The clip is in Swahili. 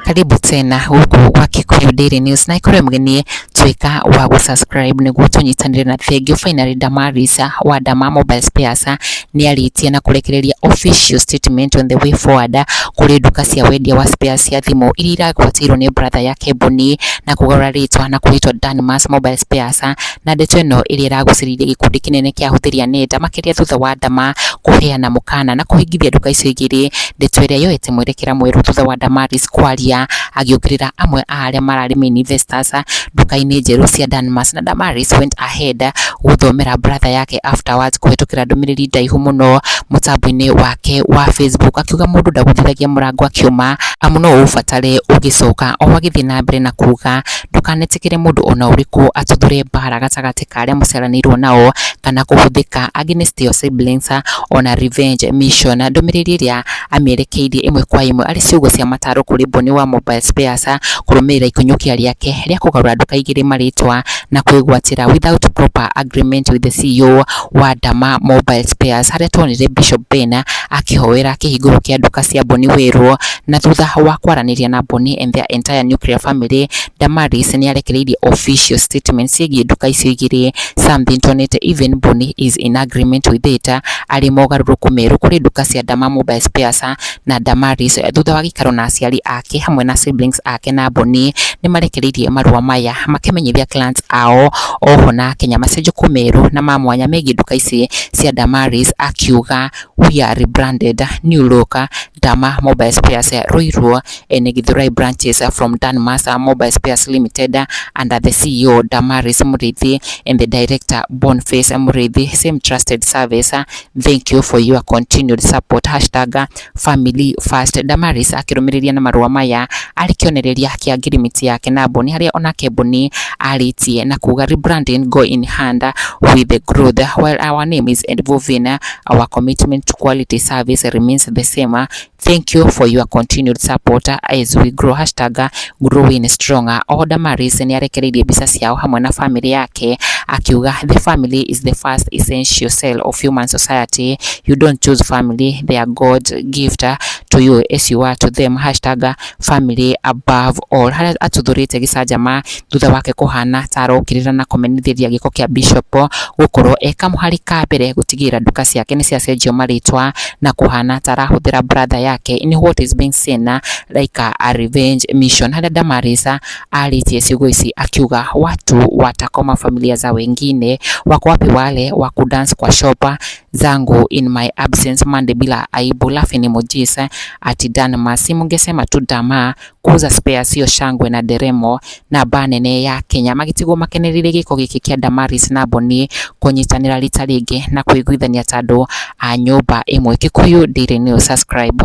Karibu tena huku kwa Kikuyu Daily News na ikore mgeni tuika wa kusubscribe niguo tunyitanire na thengio. Finally Damaris wa Dama Mobile Spares ni alitia na kurekereria official statement on the way forward kuri duka cia wendia wa spares ya thimu iria iragwatirwo ni brother yake Boni na kugarura ritwa na kuitwa Damaris Mobile Spares, na ndeto ino iria iraguciririe gikundi kinene kia huthiria nenda makiria thutha wa Dama kuheana mukana na kuhingithia duka icio igiri. Ndeto iria yoete mwerekera mweru thutha wa Damaris kwaria agiongerera amwe a aria marari main investors duka-ini njeru cia Damaris, na Damaris went ahead guthomera brother yake afterwards kuhetukira ndumiriri ndaihu muno mutambo-ini wake wa Facebook akiuga mundu ndaguthithagia murango akiuma amu no ubatare ugicoka o agithii na mbere na kuga ndukanetikire mundu ona uriku atuthure mbara gatagati ka aria muceranirwo nao kana kuhuthika against your siblings ona revenge mission. Ndumiriri iria amierekeirie imwe kwa imwe ari ciugo cia mataro kuri Boni wa Mobile Spares kurumirira ikunyukia riake ria kugarura duka igiri maritwa na kwigwatira without proper agreement with the CEO wa Dama Mobile Spares. Haria tonire Bishop Ben akihoera kihinguro kia duka cia Boni Wiru, na thutha wa kwaraniria na Boni and their entire nuclear family, Damaris ni arekereirie official statement ciĩgiĩ duka icio igiri. Something tonete even Boni is in agreement with it ari mogaruruku meru kuri duka cia Dama Mobile Spares, na Damaris thutha wa gikaro na aciari ake hamwe na siblings ake na Boni ni marekereirie marua maya makimenyithia clients ao oho na Kenya macenjo kumeru na mamwanya megiĩ duka ici cia Damaris, akiuga we are rebranded new look Dama Mobile Spares Ruiru and Githurai branches from Damaris Mobile Spares Limited under the CEO Damaris Murithi and the director Boniface Murithi. Same trusted service. Thank you for your continued support. #family first. Damaris akirumiriria na marua maya alikionereria kiagirimiti yake na Boni haria onake Boni alitie na kuga rebranding go in hand with the growth. While our name is evolving, our commitment to quality service remains the same. Thank you for your continued support as we grow. #growing stronger. Damaris ni arekereirie mbica ciao hamwe na family yake akiuga the family is the first essential cell of human society. You don't choose family, they are God's gift to you as you are to them. #family above all. Haria atuthurite gicanjama thutha wake kuhana taro ukirira na kumenithia giko kia Bishop gukorwo eka muhari ka mbere gutigira duka ciake ni ciacenjio maritwa na kuhana tara huthira brother yake in what is being seen like a revenge mission. Haria Damaris alitie ciugo ici akiuga watu watakoma familia za wengine, wako wapi wale wa kudance kwa shopa zangu in my absence mande bila aibu, laughing emojis ati Damaris mungesema tu Dama kuuza spare sio shangwe na deremo na banene ya Kenya. Magitigo makenerire giko giki kia Damaris na Boni kunyitanira rita ringi na kuiguithania tando a nyumba imwe. Kikuyu Daily News, subscribe.